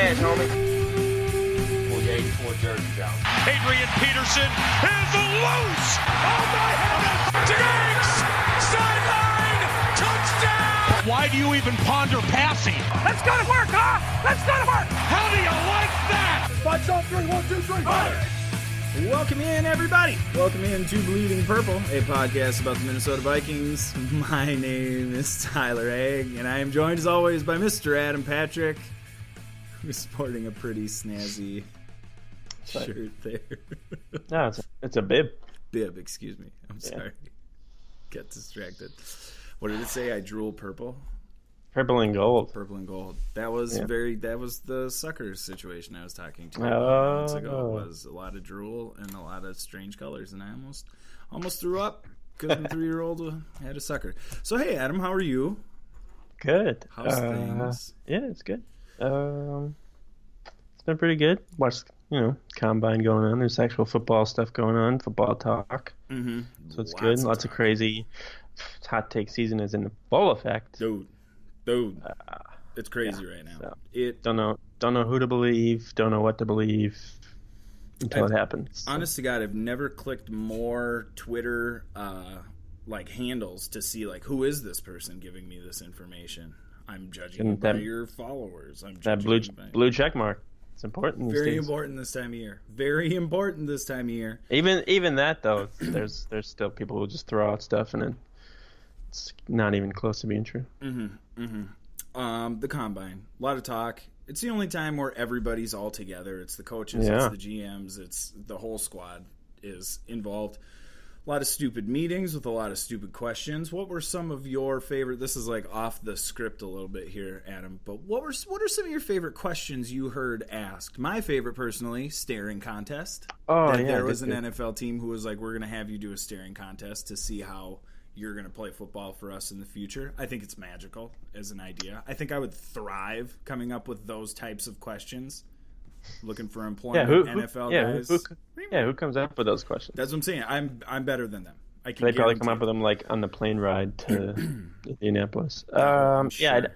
cash, homie. Pull your 84 jerseys out. Adrian Peterson is loose. Oh my heavens! Diggs! Sideline! Touchdown! Why do you even ponder passing? That's gonna work, huh? That's gonna work! How do you like that? 5 shot 3, 1, 2, 3, fire! Welcome in, everybody. Welcome in to Bleeding Purple, a podcast about the Minnesota Vikings. My name is Tyler Egg, and I am joined, as always, by Mr. Adam Patrick, who's sporting a pretty snazzy shirt there. No, it's a bib. Bib, excuse me. I'm sorry. Got distracted. What did it say? I drool purple? Purple and gold. Purple and gold. That was that was the suckers situation I was talking to months ago. It was a lot of drool and a lot of strange colors, and I almost threw up because my 3-year-old had a sucker. So hey, Adam, how are you? Good. How's things? Yeah, it's good. It's been pretty good. Watched, combine going on. There's actual football stuff going on, football talk. Mm-hmm. So it's good. Lots of crazy hot take season is in full effect. Dude, it's crazy right now. So, It don't know who to believe. Don't know what to believe until it happens. So. Honest to God, I've never clicked more Twitter handles to see who is this person giving me this information. I'm judging by your followers. I'm that blue check mark. It's important. Very important this time of year. Very important this time of year. Even that though, there's still people who just throw out stuff and it's not even close to being true. Mm-hmm. Mm-hmm. The combine, a lot of talk. It's the only time where everybody's all together. It's the coaches, it's the GMs, it's the whole squad is involved. A lot of stupid meetings with a lot of stupid questions. What were some of your favorite? This is off the script a little bit here, Adam. But what are some of your favorite questions you heard asked? My favorite, personally, staring contest. There was an NFL team who was like, "We're going to have you do a staring contest to see how you're going to play football for us in the future." I think it's magical as an idea. I think I would thrive coming up with those types of questions. Looking for employment, NFL guys. Who comes up with those questions? That's what I'm saying. I'm better than them. They probably come up with them on the plane ride to Indianapolis. Sure.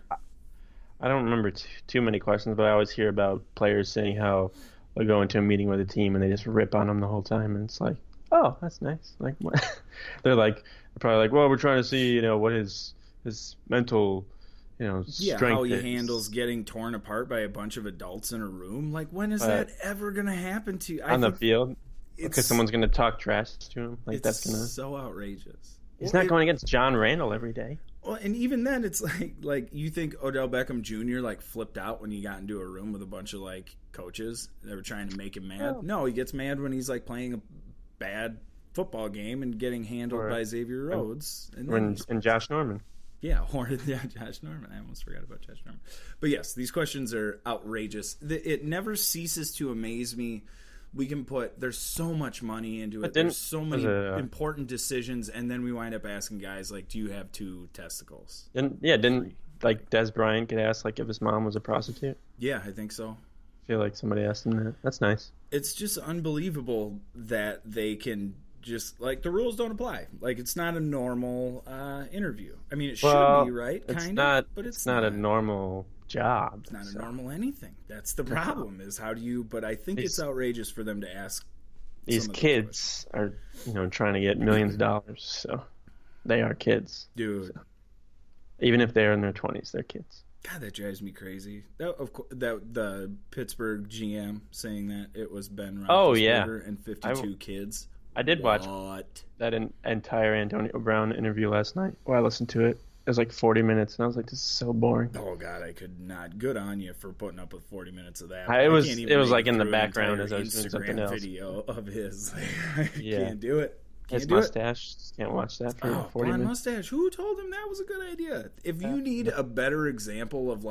I don't remember too many questions, but I always hear about players saying how they go into a meeting with a team and they just rip on them the whole time, and it's like, oh, that's nice. They're probably well, we're trying to see, what his mental. Strength how he handles getting torn apart by a bunch of adults in a room. When is that ever going to happen to you? On the field? Because someone's going to talk trash to him? That's so outrageous. He's not going against John Randall every day. Well, and even then, it's like you think Odell Beckham Jr. flipped out when he got into a room with a bunch of coaches that were trying to make him mad. Oh. No, he gets mad when he's playing a bad football game and getting handled by Xavier Rhodes. And Josh Norman. Yeah, Josh Norman. I almost forgot about Josh Norman. But yes, these questions are outrageous. It never ceases to amaze me. There's so much money into it. There's so many important decisions, and then we wind up asking guys do you have 2 testicles? Didn't Des Bryant get asked if his mom was a prostitute? Yeah, I think so. I feel like somebody asked him that. That's nice. It's just unbelievable that they can just the rules don't apply. It's not a normal interview. I mean, it should be, right? But it's not a normal job. It's not a normal anything. That's the problem. Is how do you? But I think it's outrageous for them to ask. These kids are, trying to get millions of dollars. So they are kids, dude. So, even if they're in their 20s, they're kids. God, that drives me crazy. The Pittsburgh GM saying that it was Ben Roethlisberger and 52 kids. I did watch that entire Antonio Brown interview last night. I listened to it. It was 40 minutes, and I was like, this is so boring. Oh, God, I could not. Good on you for putting up with 40 minutes of that. It was in the background as I was doing something else. Video of his. Can't do it. His mustache. Can't watch that for 40 minutes. Mustache. Who told him that was a good idea? If you need a better example of,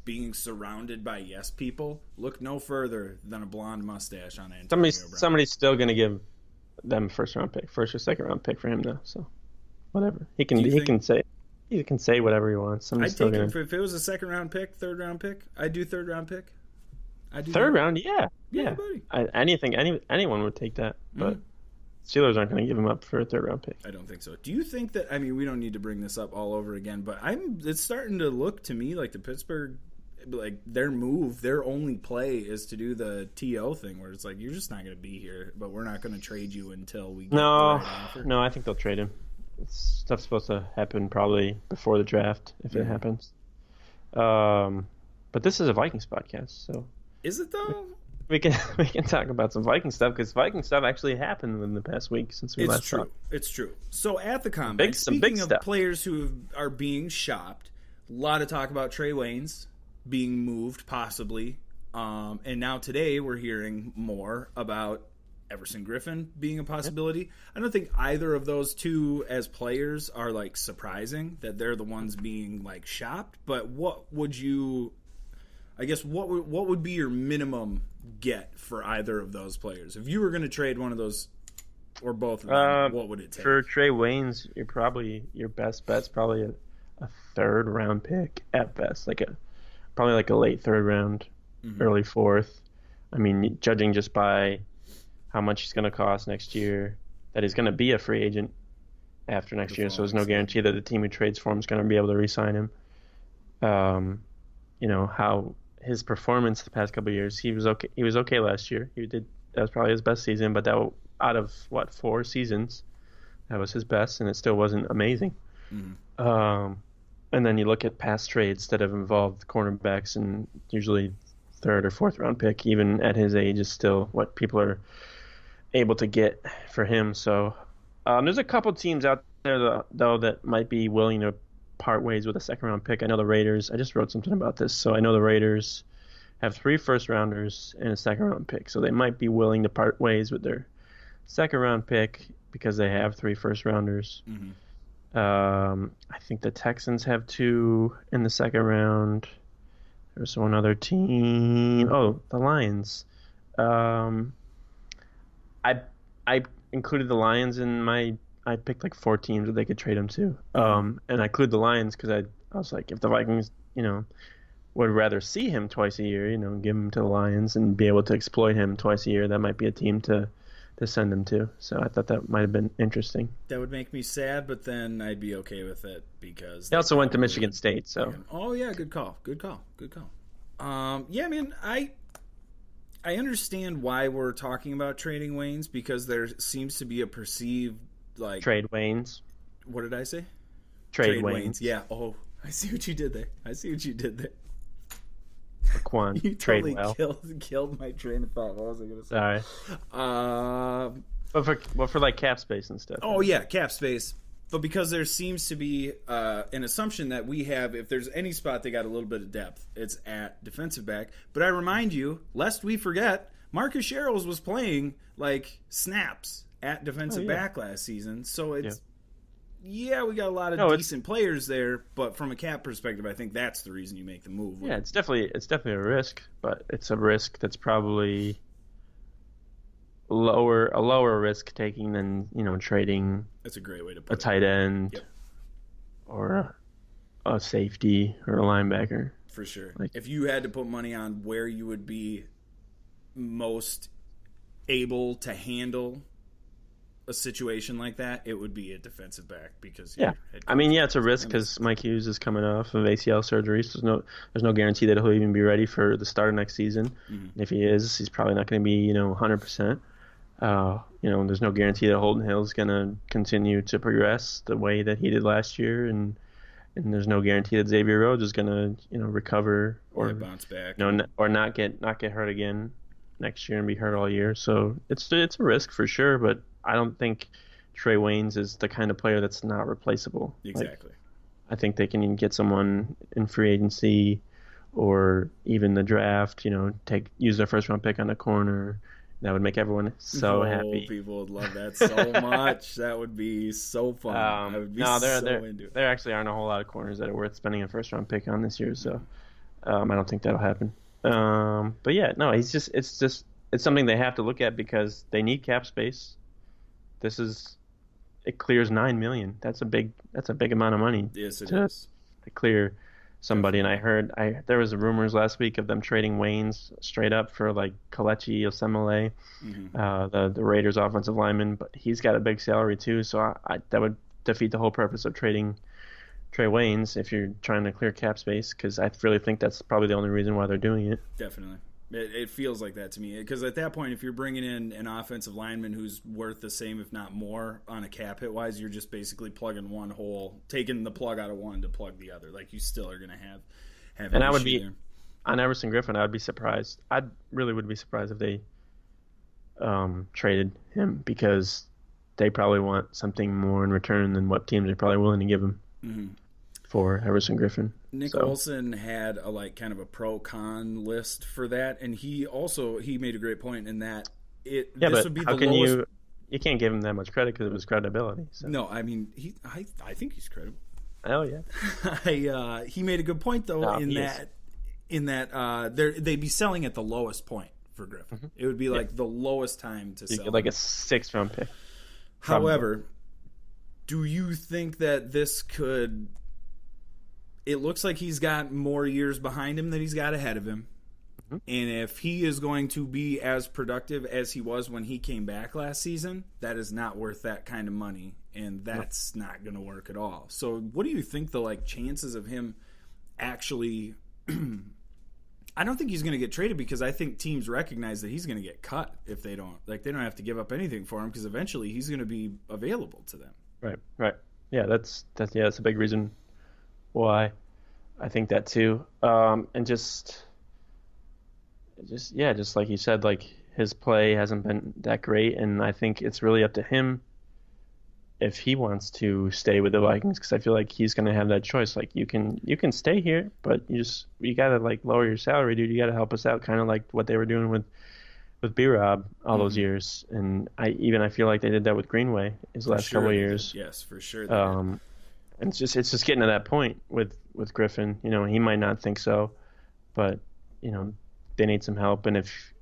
being surrounded by yes people, look no further than a blonde mustache on Antonio Brown. Somebody's still going to give them first or second round pick for him though, so whatever he can say whatever he wants. I'd take him if it was a second round pick, third round pick. I'd do third round pick. Third round, yeah. Buddy. Anyone would take that, but Steelers aren't going to give him up for a third round pick. I don't think so. Do you think that? I mean, we don't need to bring this up all over again, but it's starting to look to me like the Pittsburgh like their move, their only play is to do the TO thing where it's like, you're just not going to be here, but we're not going to trade you until we get the right offer. No, I think they'll trade him. Stuff's supposed to happen probably before the draft if it happens. But this is a Vikings podcast, so is it though? We can talk about some Viking stuff because Viking stuff actually happened in the past week since we last talked. It's true. So at the Combine, speaking of players who are being shopped, a lot of talk about Trey Waynes being moved possibly, and now today we're hearing more about Everson Griffen being a possibility. Yep. I don't think either of those two as players are like surprising that they're the ones being like shopped. But what would you? I guess what would be your minimum get for either of those players if you were going to trade one of those or both of them? What would it take? For Trey Waynes, your best bet's probably a third round pick at best, probably like a late third round, early fourth. I mean, judging just by how much he's going to cost next year, that he's going to be a free agent after next year, so there's no guarantee that the team who trades for him is going to be able to re-sign him. How his performance the past couple of years, he was okay last year. That was probably his best season, but that out of 4 seasons, that was his best, and it still wasn't amazing. And then you look at past trades that have involved cornerbacks, and usually third or fourth round pick, even at his age, is still what people are able to get for him. So there's a couple teams out there though that might be willing to part ways with a second round pick. I know the Raiders. I just wrote something about this. So I know the Raiders have 3 first rounders and a second round pick. So they might be willing to part ways with their second round pick because they have 3 first rounders. I think the Texans have 2 in the second round. There's one other team. Oh, the Lions. I included the Lions in my. I picked like 4 teams that they could trade him to. And I include the Lions because I was like, if the Vikings, would rather see him twice a year, give him to the Lions and be able to exploit him twice a year, that might be a team to send him to. So I thought that might have been interesting. That would make me sad, but then I'd be okay with it because they also went to Michigan State. So oh yeah, good call. Yeah, man, I understand why we're talking about trading Waynes because there seems to be a perceived trade Waynes. What did I say? Trade Waynes. Yeah. Oh, I see what you did there. Laquan. You totally killed my train of thought. What was I going to say? Sorry. But for like cap space and stuff. Oh yeah, cap space. But because there seems to be an assumption that we have, if there's any spot they got a little bit of depth, it's at defensive back. But I remind you, lest we forget, Marcus Sherrills was playing like snaps at defensive back last season. So it's we got a lot of decent players there, but from a cap perspective, I think that's the reason you make the move. Yeah, it's definitely a risk, but it's a risk that's probably a lower risk taking than, trading. That's a great way to put it. A tight end or a safety or a linebacker. For sure. If you had to put money on where you would be most able to handle a situation like that, it would be a defensive back because it's a risk because Mike Hughes is coming off of ACL surgery, so there's no guarantee that he'll even be ready for the start of next season. If he is, he's probably not going to be 100%. There's no guarantee that Holden Hill is going to continue to progress the way that he did last year, and there's no guarantee that Xavier Rhodes is going to recover or bounce back, or not get hurt again next year and be hurt all year. So it's a risk for sure, but I don't think Trey Waynes is the kind of player that's not replaceable. Exactly. I think they can get someone in free agency or even the draft, use their first round pick on the corner. That would make everyone so happy. People would love that so much. That would be so fun. I would be into it. There actually aren't a whole lot of corners that are worth spending a first round pick on this year, so I don't think that'll happen. But yeah, no, it's something they have to look at because they need cap space. It clears $9 million. That's a big amount of money. Yes, it is. To clear somebody. And I heard there was rumors last week of them trading Waynes straight up for like Kelechi Osemele, the Raiders offensive lineman, but he's got a big salary too, so that would defeat the whole purpose of trading Trey Waynes if you're trying to clear cap space, because I really think that's probably the only reason why they're doing it. Definitely. It feels like that to me, because at that point, if you're bringing in an offensive lineman who's worth the same, if not more, on a cap hit wise, you're just basically plugging one hole, taking the plug out of one to plug the other. Like, you still are going to have. And I would be there. On Everson Griffin. I would be surprised. I really would be surprised if they traded him, because they probably want something more in return than what teams are probably willing to give him for Everson Griffin. Nick Olson had a kind of a pro-con list for that, and he made a great point in that this would be the lowest. You can't give him that much credit because of his credibility. So. No, I mean I think he's credible. Oh yeah. He made a good point though in that they'd be selling at the lowest point for Griffin. Mm-hmm. It would be like the lowest time to sell. Like a 6th round pick. However, do you think that this could? It looks like he's got more years behind him than he's got ahead of him. Mm-hmm. And if he is going to be as productive as he was when he came back last season, that is not worth that kind of money, and that's not going to work at all. So what do you think the chances of him actually I don't think he's going to get traded, because I think teams recognize that he's going to get cut if they don't. They don't have to give up anything for him, because eventually he's going to be available to them. Right. Yeah, that's a big reason why I think that too. And just like you said, his play hasn't been that great, and I think it's really up to him if he wants to stay with the Vikings, because I feel like he's going to have that choice. You can stay here, but you got to lower your salary, dude. You got to help us out, kind of like what they were doing with B-Rob all those years. And I feel like they did that with Greenway his last couple of years. Yes, for sure. And it's just getting to that point with Griffin. He might not think so, but they need some help. And if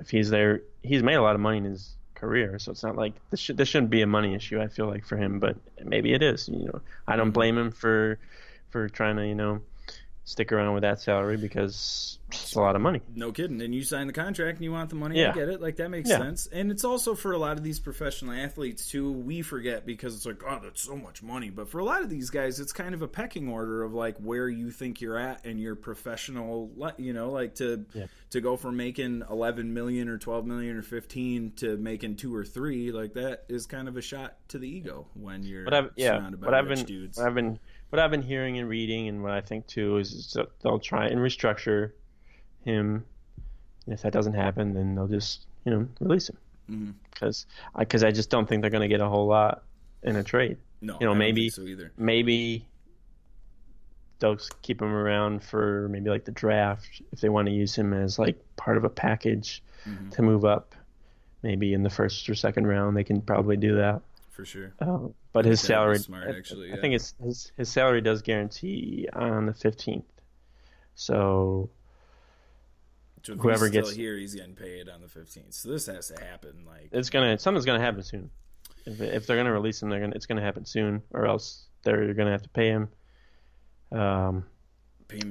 he's there, he's made a lot of money in his career, so it's not like this shouldn't be a money issue, I feel like, for him, but maybe it is. I don't blame him for trying to stick around with that salary, because it's a lot of money. No kidding. And you sign the contract and you want the money. I get it. That makes sense. And it's also for a lot of these professional athletes too. We forget, because it's that's so much money. But for a lot of these guys, it's kind of a pecking order of where you think you're at in your professional, to go from making 11 million or 12 million or 15 to making 2 or 3, that is kind of a shot to the ego when you're surrounded by rich dudes. What I've been hearing and reading, and what I think too, is that they'll try and restructure him. And if that doesn't happen, then they'll just release him. Because I just don't think they're going to get a whole lot in a trade. No, I don't think so either. Maybe they'll keep him around for maybe the draft if they want to use him as part of a package to move up. Maybe in the 1st or 2nd round, they can probably do that. For sure. But his salary, smart, actually, I think his salary does guarantee on the 15th. So if whoever he's gets still here, he's getting paid on the 15th. So this has to happen. Something's gonna happen soon. If they're gonna release him, it's gonna happen soon, or else they're gonna have to pay him. Pay him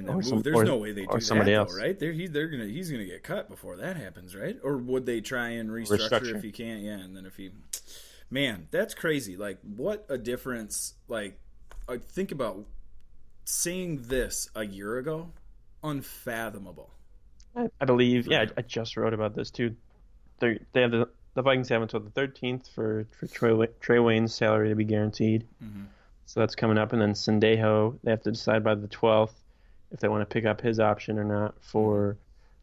in that move. There's no way they do somebody that, else. though, right? He's gonna get cut before that happens, right? Or would they try and restructure if he can't? Yeah, and then if he. Man, that's crazy. What a difference. Think about saying this a year ago. Unfathomable. I believe, I just wrote about this too. They have the Vikings have until the 13th for Trey Wayne's salary to be guaranteed. Mm-hmm. So that's coming up. And then Sendejo, they have to decide by the 12th if they want to pick up his option or not for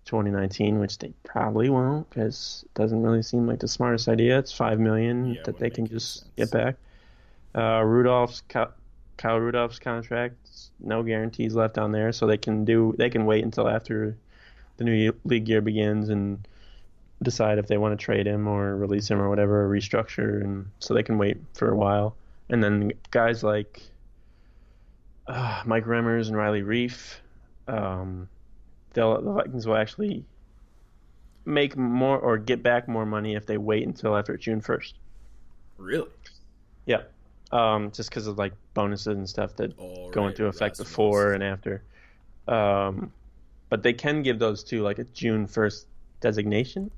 2019, which they probably won't, because it doesn't really seem like the smartest idea. It's $5 million that they can just get back. Kyle Rudolph's contract, no guarantees left on there, so they can wait until after the new league year begins and decide if they want to trade him or release him or whatever, or restructure, and so they can wait for a while. And then guys like Mike Remmers and Riley Reif, the Vikings will actually make more or get back more money if they wait until after June 1st. Really? Yeah. Just because of bonuses and stuff that go into effect before and after. But they can give those to a June 1st designation.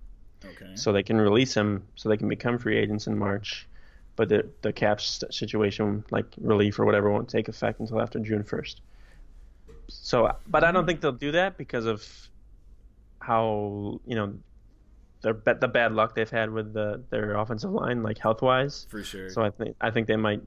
Okay. So they can release them, so they can become free agents in March. but the cap situation, like relief or whatever, won't take effect until after June 1st. So, but I don't think they'll do that because of how, the bad luck they've had with their offensive line, like health-wise. For sure. So I think they might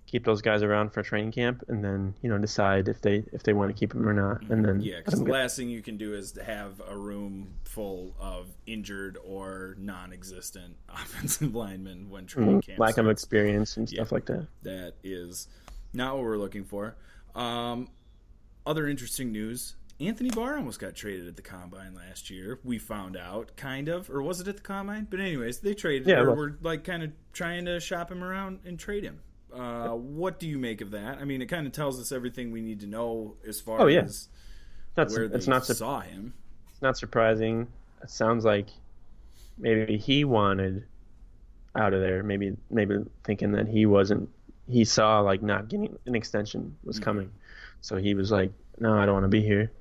keep those guys around for training camp and then, decide if they want to keep them or not. And then because the last thing you can do is to have a room full of injured or non-existent offensive linemen when training camp lack starts. of experience and stuff like that. That is not what we're looking for. Other interesting news. Anthony Barr almost got traded at the Combine last year. We found out, kind of. Or was it at the Combine? But anyways, they traded him. We're like kind of trying to shop him around and trade him. What do you make of that? I mean, it kind of tells us everything we need to know as far as where they saw him. It's not surprising. It sounds like maybe he wanted out of there. Maybe thinking that he saw like not getting an extension was coming. So he was like, no, I don't want to be here.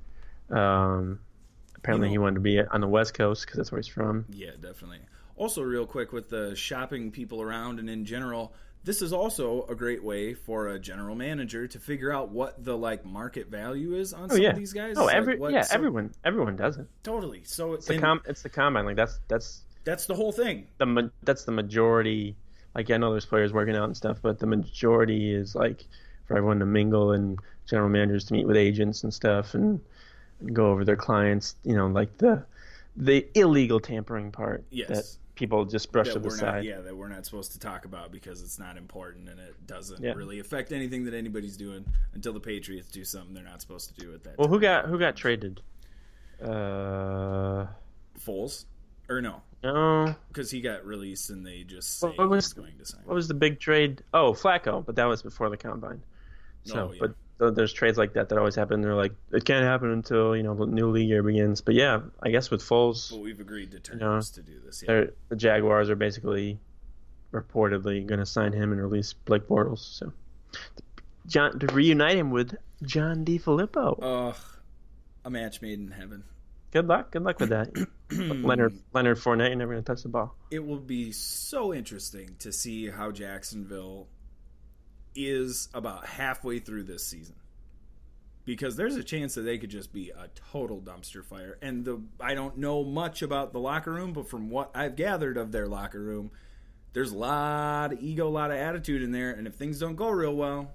Apparently he wanted to be on the West Coast because that's where he's from. Yeah, definitely. Also, real quick, with the shopping people around and in general, this is also a great way for a general manager to figure out what the market value is on some of these guys. Everyone does it. Totally. So it's the Combine. Like that's the whole thing. That's the majority. Like I know there's players working out and stuff, but the majority is like for everyone to mingle and general managers to meet with agents and stuff and go over their clients. Like the illegal tampering part. Yes. That people just brush to the side. That we're not supposed to talk about because it's not important and it doesn't really affect anything that anybody's doing until the Patriots do something they're not supposed to do at that time. Who got traded? Foles? Or no? No. Because he got released and they just say he was going to sign. What was the big trade? Oh, Flacco, but that was before the Combine. So, but there's trades like that always happen. They're like, it can't happen until, the new league year begins. But yeah, I guess with Foles. But we've agreed to terms to do this. The Jaguars are basically reportedly going to sign him and release Blake Bortles. So to reunite him with John DeFilippo. A match made in heaven. Good luck with that. Leonard Fournette, you're never going to touch the ball. It will be so interesting to see how Jacksonville is about halfway through this season, because there's a chance that they could just be a total dumpster fire. And I don't know much about the locker room, but from what I've gathered of their locker room, there's a lot of ego, a lot of attitude in there, and if things don't go real well,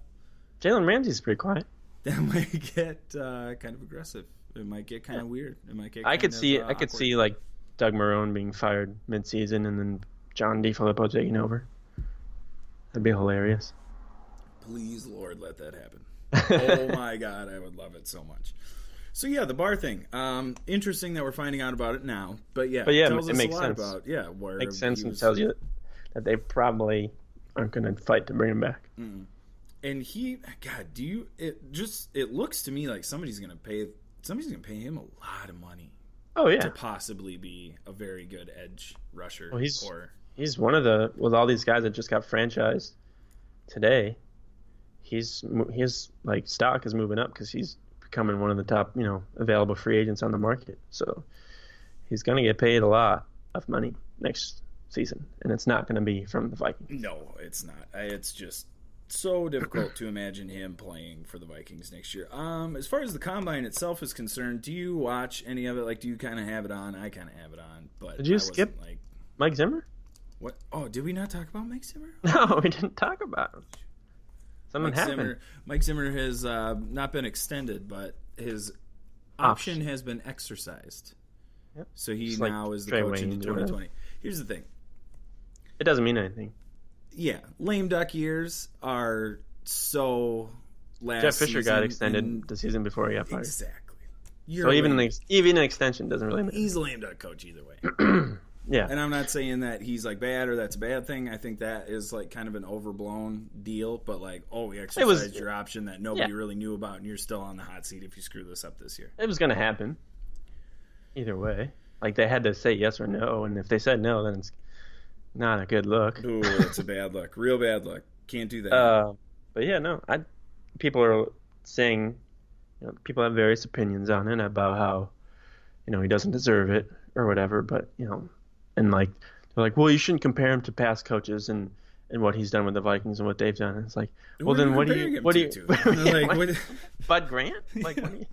Jalen Ramsey's pretty quiet. That might get kind of aggressive. It might get kind of weird. It might get. I could see like Doug Marrone being fired mid-season and then John DeFilippo taking over. That'd be hilarious. Please, Lord, let that happen. Oh, my God. I would love it so much. So, yeah, the Barr thing. Interesting that we're finding out about it now. But yeah, it tells us makes a lot sense. about, where makes sense and tells you that they probably aren't going to fight to bring him back. Mm-mm. And it looks to me like somebody's going to pay him a lot of money. Oh, yeah. To possibly be a very good edge rusher. Well, he's one of with all these guys that just got franchised today. His like stock is moving up because he's becoming one of the top, available free agents on the market. So he's going to get paid a lot of money next season, and it's not going to be from the Vikings. No, it's not. It's just so difficult to imagine him playing for the Vikings next year. As far as the Combine itself is concerned, do you watch any of it? Like, do you kind of have it on? I kind of have it on, but did you skip Mike Zimmer? What? Oh, did we not talk about Mike Zimmer? No, we didn't talk about him. Something happened. Mike Zimmer has not been extended, but his option has been exercised. Yep. So he now is the coach into 2020. Here's the thing. It doesn't mean anything. Yeah. Lame duck years are so last Jeff Fisher season got extended the season before he got fired. Exactly. So even an extension doesn't really matter. He's a lame duck coach either way. Yeah. And I'm not saying that he's like bad or that's a bad thing. I think that is like kind of an overblown deal. But like, we exercised your option that nobody really knew about, and you're still on the hot seat if you screw this up this year. It was going to happen. Either way. Like, they had to say yes or no, and if they said no, then it's not a good look. Ooh, it's a bad look. Real bad look. Can't do that. But yeah, no. People are saying, people have various opinions on it about how, he doesn't deserve it or whatever, but, and like, they're like, well, you shouldn't compare him to past coaches, and and what he's done with the Vikings and what they've done. And it's like, well, What are then you what do comparing you him what do you to? Yeah, Like, like, what- Bud Grant? Like what do you,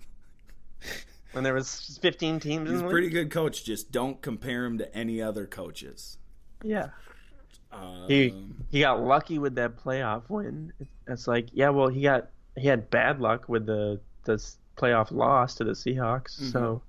when there was 15 teams He's in a the pretty league? good coach. Just don't compare him to any other coaches. Yeah. He got lucky with that playoff win. It's like, yeah, well, he had bad luck with the playoff loss to the Seahawks. Mm-hmm. So,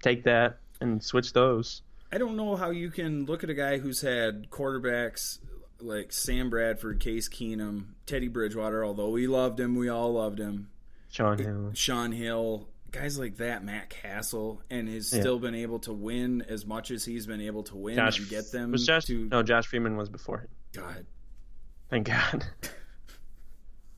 take that and switch those. I don't know how you can look at a guy who's had quarterbacks like Sam Bradford, Case Keenum, Teddy Bridgewater, although we loved him, we all loved him, Sean Hill, guys like that, Matt Castle, and has still been able to win as much as he's been able to win and get them Josh Freeman was before him. God. Thank God.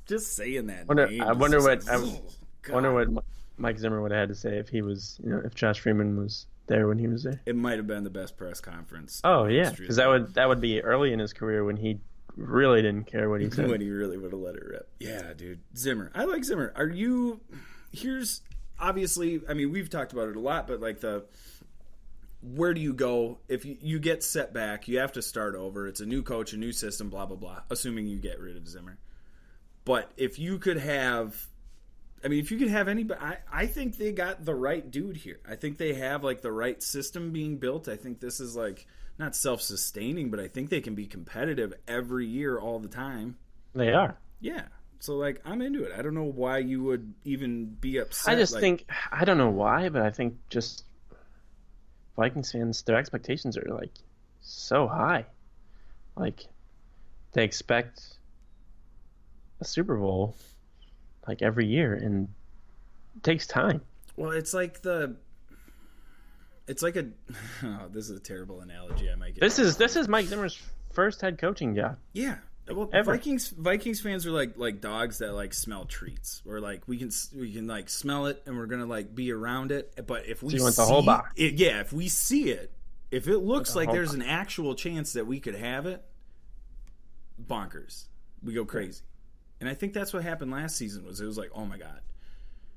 Just saying that name. I wonder what God. Mike Zimmer would have had to say if he was, if Josh Freeman was there when he was there. It might have been the best press conference. Oh yeah, because that would be early in his career when he really didn't care what he said. When he really would have let it rip. Yeah, dude. Zimmer. I like Zimmer. Here's obviously, I mean, we've talked about it a lot, but like where do you go if you get set back? You have to start over. It's a new coach, a new system, blah blah blah. Assuming you get rid of Zimmer, but if you could have anybody, I think they got the right dude here. I think they have like the right system being built. I think this is like not self-sustaining, but I think they can be competitive every year, all the time. They are. Yeah. So like I'm into it. I don't know why you would even be upset. I just think I don't know why, but I think just Vikings fans, their expectations are like so high. Like they expect a Super Bowl like every year, and it takes time. Well, it's like this is a terrible analogy. I might get This is Mike Zimmer's first head coaching job. Yeah. Well, Ever. Vikings fans are like dogs that like smell treats, or like we can like smell it and we're gonna like be around it. But if we So you want the whole box? If we see it, if it looks like there's an actual chance that we could have it, bonkers, we go crazy. And I think that's what happened last season. It was like, oh my god.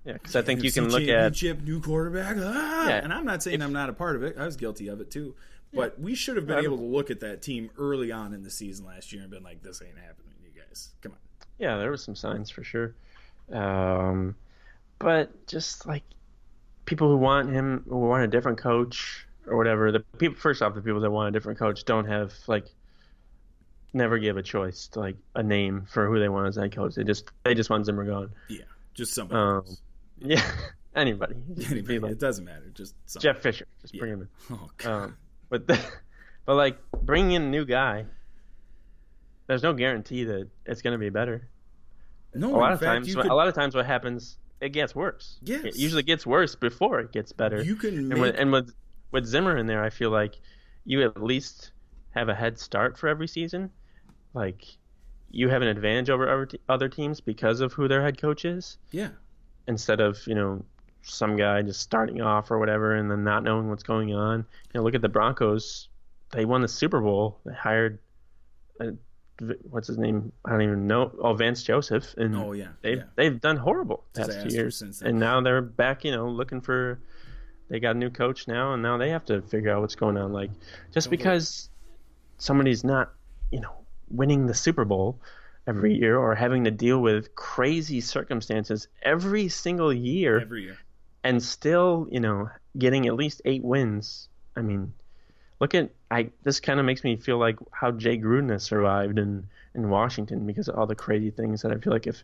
Yeah, because I think you can NFC look at championship, new quarterback. Yeah. And I'm not saying I'm not a part of it. I was guilty of it too. But we should have been able to look at that team early on in the season last year and been like, this ain't happening, you guys. Come on. Yeah, there were some signs for sure. But just like people who want a different coach or whatever, the people that want a different coach don't have like never give a choice to like a name for who they want as head coach. They just want Zimmer gone. Yeah, just somebody else. Yeah, anybody. Anybody. Like It doesn't matter. Just somebody. Jeff Fisher. Just bring him in. Oh, God. But like bringing in a new guy, there's no guarantee that it's going to be better. No, A lot of times what happens, it gets worse. Yes. It usually gets worse before it gets better. You can with Zimmer in there, I feel like you at least have a head start for every season. Like you have an advantage over other teams because of who their head coach is. Yeah. Instead of, some guy just starting off or whatever and then not knowing what's going on. Look at the Broncos. They won the Super Bowl. They hired what's his name? I don't even know. Oh, Vance Joseph. And they've done horrible the past 2 years. Since then. And now they're back, looking for. They got a new coach now, and now they have to figure out what's going on. Like, just because somebody's not, winning the Super Bowl every year or having to deal with crazy circumstances every single year. Every year. And still, getting at least 8 wins. I mean, this kind of makes me feel like how Jay Gruden has survived in Washington because of all the crazy things that I feel like if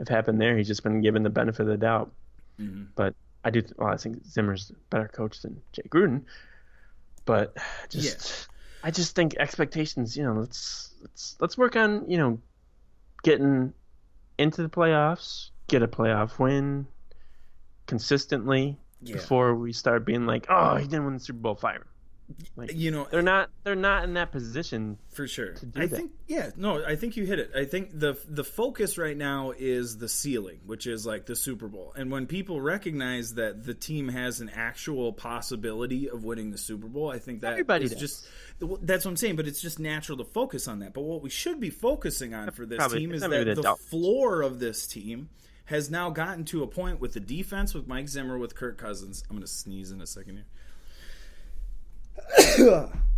happened there, he's just been given the benefit of the doubt. Mm-hmm. But I think Zimmer's a better coach than Jay Gruden. But I just think expectations, let's work on, getting into the playoffs, get a playoff win consistently before we start being like, oh, he didn't win the Super Bowl, fire him. Like, they're not in that position for sure. To do I that. think you hit it. I think the focus right now is the ceiling, which is like the Super Bowl. And when people recognize that the team has an actual possibility of winning the Super Bowl, I think that everybody does. That's what I'm saying. But it's just natural to focus on that. But what we should be focusing on for this team is that the floor of this team has now gotten to a point with the defense, with Mike Zimmer, with Kirk Cousins. I'm going to sneeze in a second here.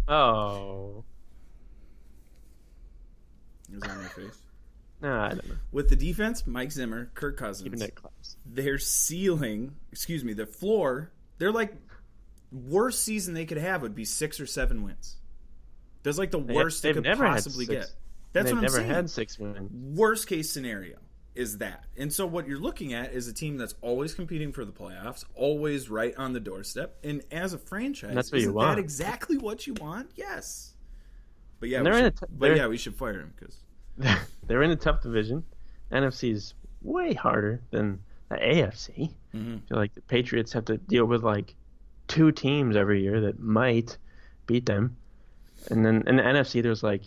Oh. It was on your face. No, I don't know. With the defense, Mike Zimmer, Kirk Cousins. Keeping it close. Their the floor, they're like, worst season they could have would be 6 or 7 wins. That's like the worst they could possibly get. That's what I'm saying. They've never had 6 wins. Worst case scenario is that. And so what you're looking at is a team that's always competing for the playoffs, always right on the doorstep. And as a franchise, that's what isn't you want. that exactly what you want? Yes. But yeah, we should fire him because they're in a tough division. NFC is way harder than the AFC. Mm-hmm. I feel like the Patriots have to deal with like 2 teams every year that might beat them. And then in the NFC, there's like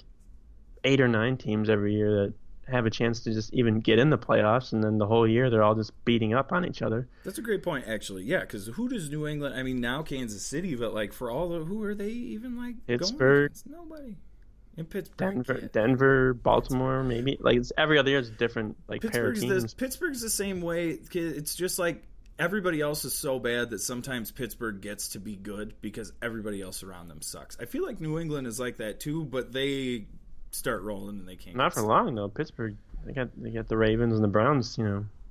8 or 9 teams every year that have a chance to just even get in the playoffs, and then the whole year they're all just beating up on each other. That's a great point, actually. Yeah, because who does New England? I mean, now Kansas City, but like for all the who are they even like? Pittsburgh, going against? Nobody. In Pittsburgh, Denver, Baltimore, maybe. Like it's every other year, it's different. Like pair of teams. Pittsburgh's the same way. It's just like everybody else is so bad that sometimes Pittsburgh gets to be good because everybody else around them sucks. I feel like New England is like that too, but they start rolling and they can't. Not for long though. Pittsburgh, they got the Ravens and the Browns,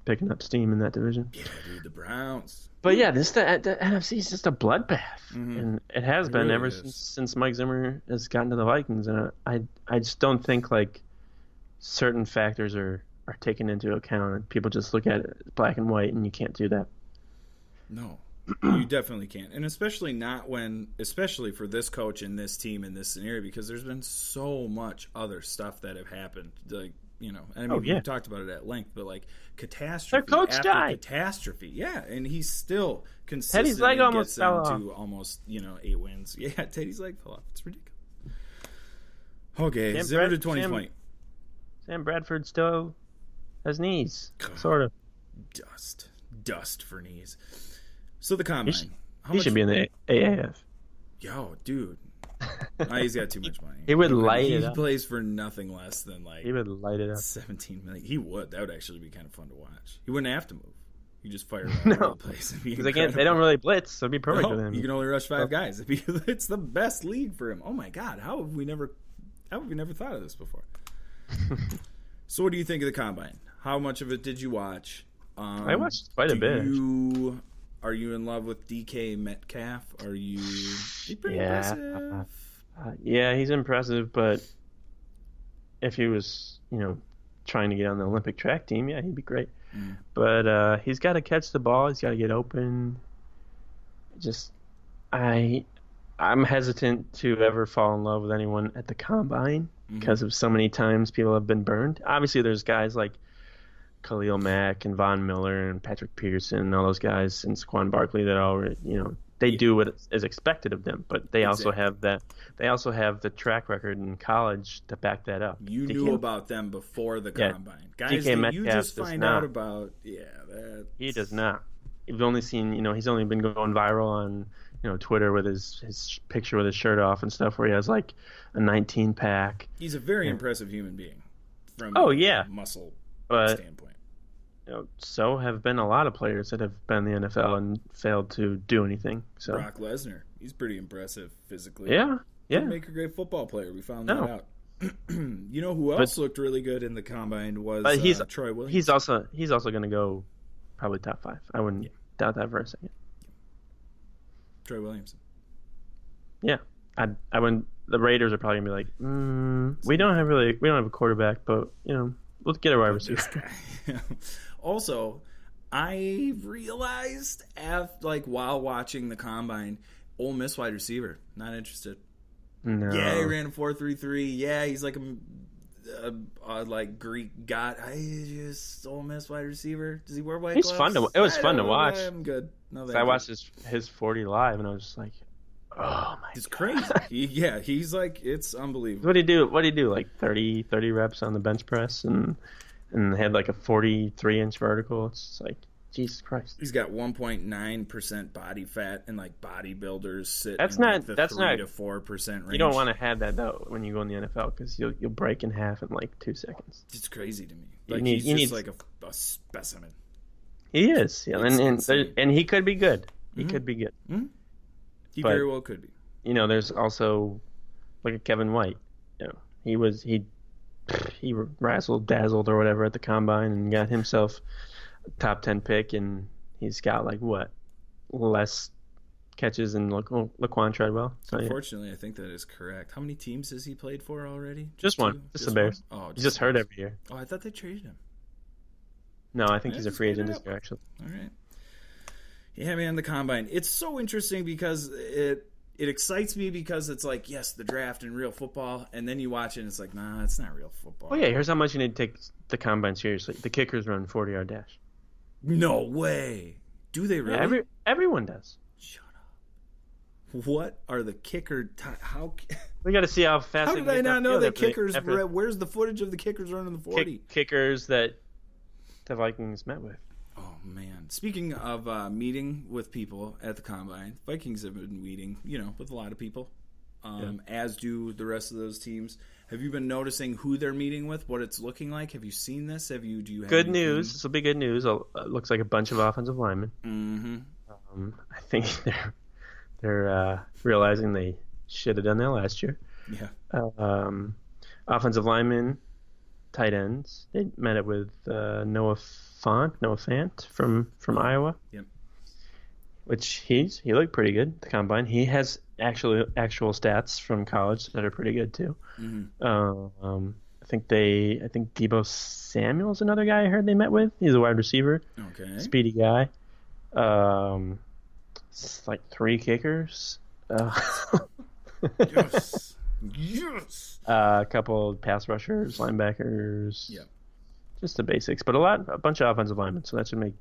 picking up steam in that division. Yeah, dude, the Browns. But yeah, the NFC is just a bloodbath, and it has been really ever since Mike Zimmer has gotten to the Vikings, and I just don't think like certain factors are taken into account, and people just look at it black and white, and you can't do that. No, you definitely can't, and especially for this coach and this team in this scenario, because there's been so much other stuff that have happened, like. We talked about it at length, but like catastrophe their coach after died. Catastrophe, yeah, and he's still consistent. Teddy's leg almost fell off. To almost 8 wins. Yeah, Teddy's leg fell off. It's ridiculous. Okay, 0 to 2020. Sam Bradford still has knees, sort of. Dust for knees. So the combine. He should be in the AAF. Yo, dude. He's got too much money. He would light it up. He plays for nothing less than like. He would light it up. 17 million. He would. That would actually be kind of fun to watch. He wouldn't have to move. You just fire all over the place. Because they don't really blitz, so it'd be perfect for him. You can only rush 5 guys. It's the best league for him. Oh my god! How have we never thought of this before? So, what do you think of the combine? How much of it did you watch? I watched quite a bit. Are you in love with DK Metcalf? He's pretty impressive. Yeah, he's impressive, but if he was, trying to get on the Olympic track team, yeah, he'd be great. Mm. But he's got to catch the ball. He's got to get open. I'm hesitant to ever fall in love with anyone at the combine because of so many times people have been burned. Obviously, there's guys like Khalil Mack and Von Miller and Patrick Peterson and all those guys and Saquon Barkley that all they do what is expected of them, but they also have the track record in college to back that up. You knew about them before the combine. Guys that you just find out about. Yeah, he does not. You've only seen, he's only been going viral on Twitter with his picture with his shirt off and stuff where he has like a 19 pack. He's a very impressive human being from muscle standpoint. So have been a lot of players that have been in the NFL and failed to do anything. So Brock Lesnar, he's pretty impressive physically. Yeah. Could make a great football player. We found that out. You know who else looked really good in the combine was Troy Williams. He's also going to go probably top 5. I wouldn't doubt that for a second. Troy Williams. Yeah, I wouldn't. The Raiders are probably gonna be like, we don't have a quarterback, but we'll get a wide receiver. Also, I realized while watching the combine, Ole Miss wide receiver, not interested. No. Yeah, he ran a 4.33. Yeah, he's like a like Greek god. Ole Miss wide receiver. Does he wear white gloves? It was fun to watch. I'm good. No, I watched his 40 live, and I was just like, oh my! It's crazy. He's like, it's unbelievable. What do you do? Like 30 reps on the bench press, and had like a 43-inch vertical. It's just like, Jesus Christ. He's got 1.9% body fat, and like bodybuilders sit that's in not, the that's 3 not, to 4% range. You don't want to have that though when you go in the NFL because you'll break in half in like 2 seconds. It's crazy to me. Like he's just like a specimen. He is, yeah, and he could be good. He could be good. Mm-hmm. He very well could be. There's also like a Kevin White. He he razzled dazzled or whatever at the combine and got himself a top 10 pick, and he's got like what less catches than Laquan Treadwell. So, unfortunately, I think that is correct. How many teams has he played for already? Just one. Just the Bears. Oh, he's just hurt every year. Oh, I thought they traded him. No, I think he's a free agent this year, actually. All right. Yeah, man, the combine. It's so interesting because it excites me because it's like, yes, the draft and real football, and then you watch it and it's like, nah, it's not real football. Well, yeah, here's how much you need to take the combine seriously. The kickers run 40-yard dash. No way. Do they really? Yeah, everyone does. Shut up. What are the kicker? How? We got to see how fast. How did I not know that kickers? Where's the footage of the kickers running the 40? Kickers that the Vikings met with. Oh man! Speaking of meeting with people at the combine, Vikings have been meeting, with a lot of people, as do the rest of those teams. Have you been noticing who they're meeting with? What it's looking like? Have you seen this? Do you have good news? This will be good news. It looks like a bunch of offensive linemen. Mm-hmm. I think they're realizing they should have done that last year. Yeah. Offensive linemen, tight ends. They met it with Noah Fant from Iowa. Yep. Which he looked pretty good at the combine. He has actual stats from college that are pretty good too. Mm-hmm. I think Deebo Samuel's another guy I heard they met with. He's a wide receiver. Okay. Speedy guy. It's like 3 kickers. Yes. Yes. A couple pass rushers, linebackers. Yep. Just the basics, but a bunch of offensive linemen, so that should make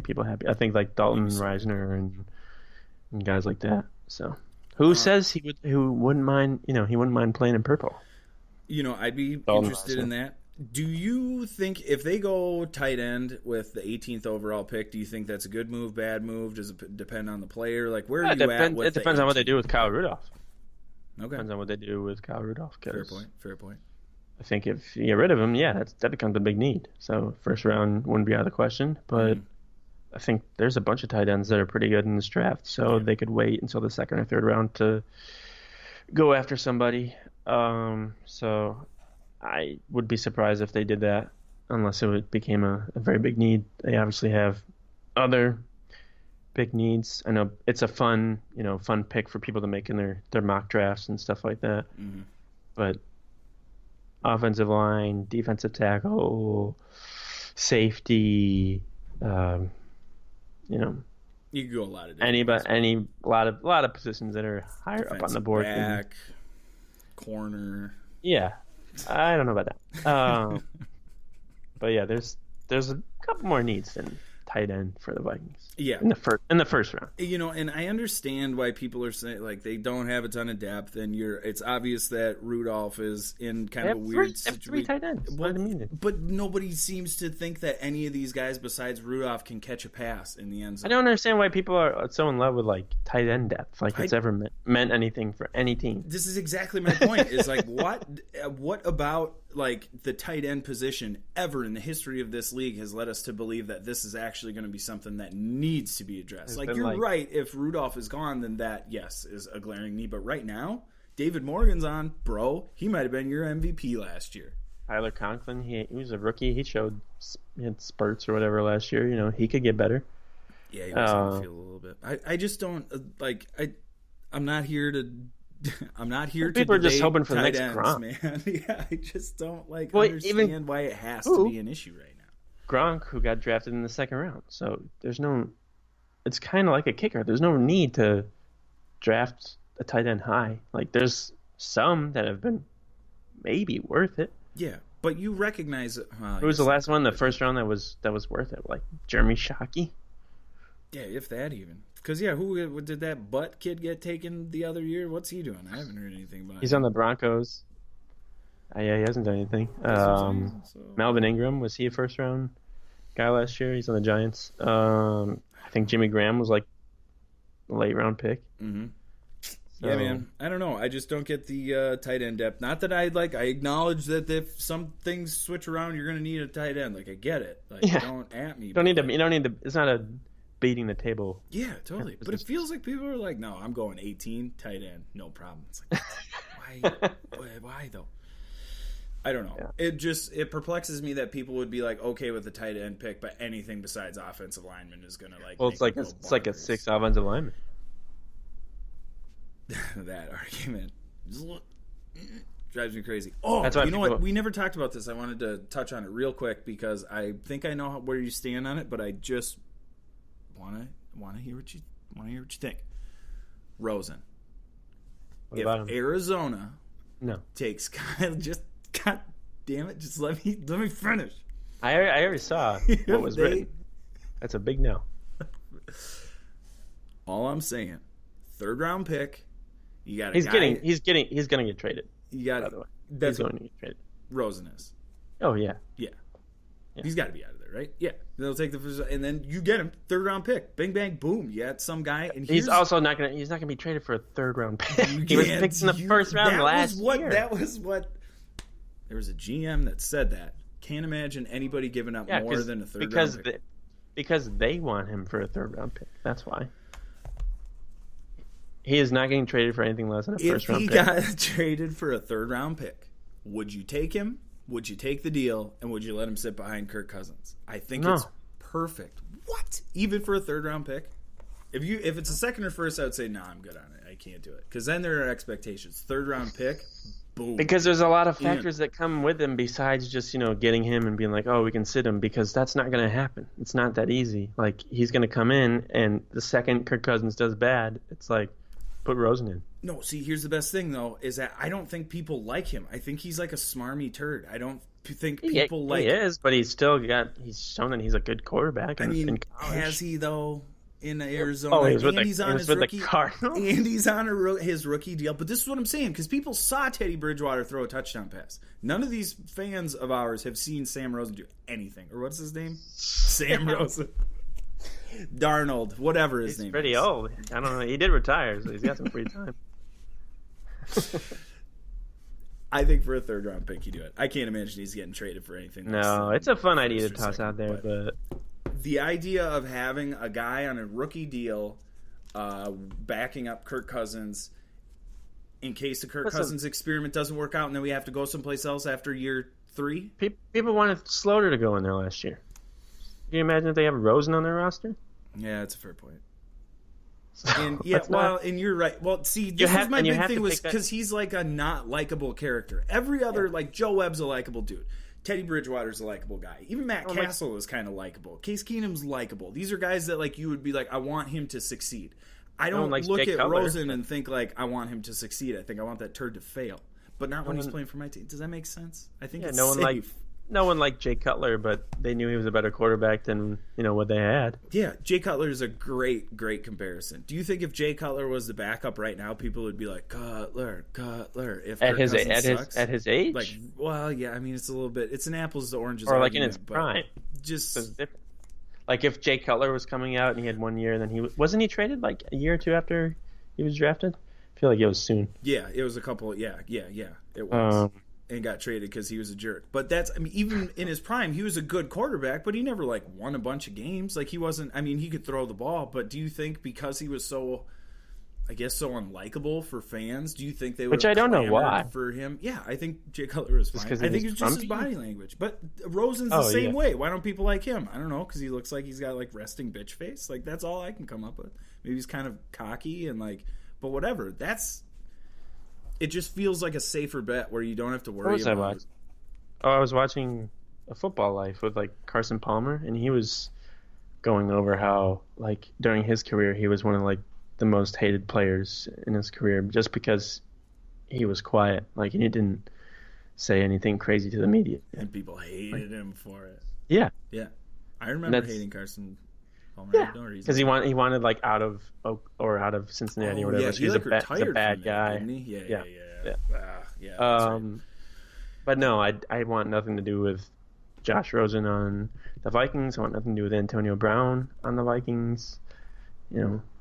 people happy. I think like Dalton Reisner and guys like that. So, who says who wouldn't mind? He wouldn't mind playing in purple. I'd be Dalton interested Reisner. in that. Do you think if they go tight end with the 18th overall pick, do you think that's a good move, bad move? Does it depend on the player? Like, where are you at with it depends on what they do with Kyle Rudolph. Okay. Depends on what they do with Kyle Rudolph. Fair point. I think if you get rid of him, that becomes a big need. So first round wouldn't be out of the question. But I think there's a bunch of tight ends that are pretty good in this draft. So they could wait until the second or third round to go after somebody. So I would be surprised if they did that unless it became a very big need. They obviously have other big needs. I know it's a fun pick for people to make in their mock drafts and stuff like that. Mm-hmm. But offensive line, defensive tackle, safety, you could go a lot of lot of positions that are higher up on the board. Back, corner. Yeah, I don't know about that. But yeah, there's a couple more needs than tight end for the Vikings. Yeah, in the first round. And I understand why people are saying like they don't have a ton of depth, and it's obvious that Rudolph is in kind of a weird situation. 3 tight ends. But nobody seems to think that any of these guys besides Rudolph can catch a pass in the end zone. I don't understand why people are so in love with like tight end depth, like it's ever meant anything for any team. This is exactly my point. Is like what about like the tight end position ever in the history of this league has led us to believe that this is actually going to be something that needs to be addressed. Like you're right, if Rudolph is gone, then that is a glaring need. But right now, David Morgan's on, bro. He might have been your MVP last year. Tyler Conklin, he was a rookie. He had spurts or whatever last year. He could get better. Yeah, he was on the field a little bit. I just don't like. I'm not here to. I'm not here to. People are just hoping for the next Gronk, man. Yeah, I just don't understand why it has to be an issue right now. Gronk, who got drafted in the second round, so there's no. It's kind of like a kicker. There's no need to draft a tight end high. Like there's some that have been maybe worth it. Yeah, but you recognize it. Who was the last one? The first round that was worth it, like Jeremy Shockey. Yeah, if that even. Because, who did that butt kid get taken the other year? What's he doing? I haven't heard anything about him. He's on the Broncos. Yeah, he hasn't done anything. Melvin Ingram, was he a first-round guy last year? He's on the Giants. I think Jimmy Graham was like a late-round pick. Mm-hmm. So. Yeah, man. I don't know. I just don't get the tight end depth. Not that I acknowledge that if some things switch around, you're going to need a tight end. Like, I get it. Like, don't at me. You don't need to. It's not a beating the table. Yeah, totally. But it feels like people are like, no, I'm going 18 tight end, no problem. It's like, why though? I don't know. Yeah. It perplexes me that people would be like okay with the tight end pick, but anything besides offensive lineman is gonna like. Well, it's like a 6 offensive lineman. That argument drives me crazy. Oh, that's why you know what? We never talked about this. I wanted to touch on it real quick because I think I know where you stand on it, but I just want to hear what you think. Rosen. If Arizona takes Kyle, just God damn it, just let me finish. I already saw what was written. That's a big no. All I'm saying, 3rd round pick. You got he's going to get traded. You got by the way. He's going to get traded. Rosen is. Oh yeah. He's got to be out of there, right? Yeah. They'll take the first, and then you get him 3rd round pick. Bing bang boom. You got some guy, and he's also not going to be traded for a 3rd round pick. He was picked in the 1st round last year. That was what. There was a GM that said that. Can't imagine anybody giving up more than a 3rd round pick. Because they want him for a 3rd round pick. That's why. He is not getting traded for anything less than a 1st round pick. If he got traded for a 3rd round pick, would you take him? Would you take the deal? And would you let him sit behind Kirk Cousins? I think it's perfect. What? Even for a 3rd round pick? If it's a 2nd or 1st, I would say, no, I'm good on it. I can't do it. Because then there are expectations. 3rd round pick, boom. Because there's a lot of factors that come with him besides just, getting him and being like, oh, we can sit him, because that's not going to happen. It's not that easy. Like, he's going to come in, and the second Kirk Cousins does bad, it's like, put Rosen in. No, see, here's the best thing, though, is that I don't think people like him. I think he's like a smarmy turd. I don't think people like him. He is, but he's shown that he's a good quarterback. In has he, though, in Arizona? Oh, he's with the Cardinals. And he's on his rookie deal. But this is what I'm saying, because people saw Teddy Bridgewater throw a touchdown pass. None of these fans of ours have seen Sam Rosen do anything. Or what's his name? Sam Rosen. Darnold, whatever his name is. He's pretty old. I don't know. He did retire, so he's got some free time. I think for a 3rd round pick, you do it. I can't imagine he's getting traded for anything. No, it's a fun idea to toss out there, but the idea of having a guy on a rookie deal backing up Kirk Cousins in case the Kirk Cousins experiment doesn't work out and then we have to go someplace else after year 3? People wanted Slaughter to go in there last year. Can you imagine if they have Rosen on their roster? Yeah, that's a fair point. And and you're right. Well, see, this was my big thing was because he's like a not likable character. Every other, like Joe Webb's a likable dude. Teddy Bridgewater's a likable guy. Even Matt Castle is kind of likable. Case Keenum's likable. These are guys that like you would be like, I want him to succeed. I don't look at Rosen and think like I want him to succeed. I think I want that turd to fail. But not when he's playing for my team. Does that make sense? I think it's safe. No one liked Jay Cutler, but they knew he was a better quarterback than what they had. Yeah, Jay Cutler is a great comparison. Do you think if Jay Cutler was the backup right now, people would be like Cutler? If at his age, like, well, yeah, I mean it's a little bit. It's an apples to oranges, or like in his prime. Just like if Jay Cutler was coming out and he had 1 year, and then wasn't he traded like a year or two after he was drafted? I feel like it was soon. Yeah, it was a couple. Yeah, it was. And got traded because he was a jerk. But even in his prime, he was a good quarterback, but he never like won a bunch of games. Like he wasn't. I mean, he could throw the ball, but do you think because he was so, I guess, so unlikable for fans, do you think they would? Which I don't know why for him. Yeah, I think Jay Cutler is fine. I think it's just his body language. But Rosen's the same way. Why don't people like him? I don't know, because he looks like he's got like resting bitch face. Like that's all I can come up with. Maybe he's kind of cocky and like, but whatever. It just feels like a safer bet where you don't have to worry about it. I was watching A Football Life with like Carson Palmer, and he was going over how like during his career he was one of like the most hated players in his career just because he was quiet, like, and he didn't say anything crazy to the media. And people hated him for it. Yeah. Yeah. I remember hating Carson Palmer. Yeah. Because he wanted like out of Cincinnati or whatever. Yeah, so he's a bad guy. Didn't he? Yeah. But no, I want nothing to do with Josh Rosen on the Vikings. I want nothing to do with Antonio Brown on the Vikings.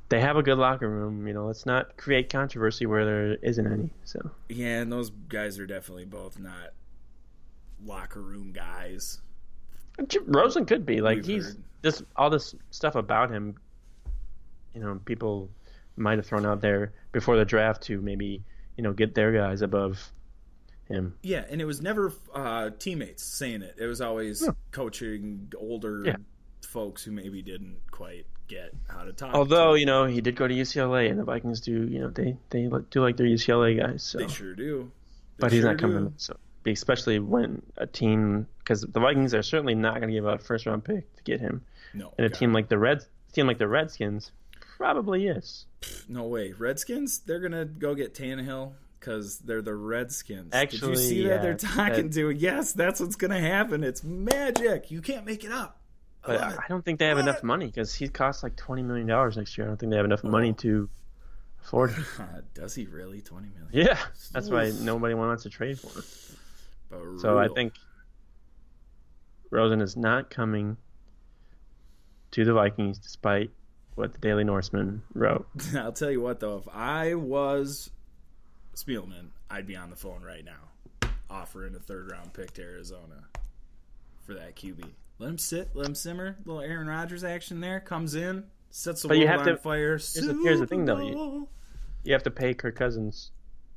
They have a good locker room. Let's not create controversy where there isn't any. So yeah, and those guys are definitely both not locker room guys. Rosen could be like he's just all this stuff about him. People might have thrown out there before the draft to maybe get their guys above him. Yeah, and it was never teammates saying it. It was always coaching older folks who maybe didn't quite get how to talk. Although, he did go to UCLA, and the Vikings do, they do like their UCLA guys. So. They sure do. But he's not coming. So especially when a team, because the Vikings are certainly not going to give out a first-round pick to get him. No. And a team like the Redskins probably is. No way. Redskins? They're going to go get Tannehill because they're the Redskins. Actually, did you see that? They're talking to, yes, that's what's going to happen. It's magic. You can't make it up. But I don't think they have enough money because he costs like $20 million next year. I don't think they have enough money to afford him. Does he really? $20 million? Yeah. That's why nobody wants to trade for him. So I think Rosen is not coming to the Vikings despite what the Daily Norseman wrote. I'll tell you what, though. If I was Spielman, I'd be on the phone right now offering a third-round pick to Arizona for that QB. Let him sit, let him simmer. Little Aaron Rodgers action there. Comes in, sets the world on fire. Here's the thing, though. You have to pay Kirk Cousins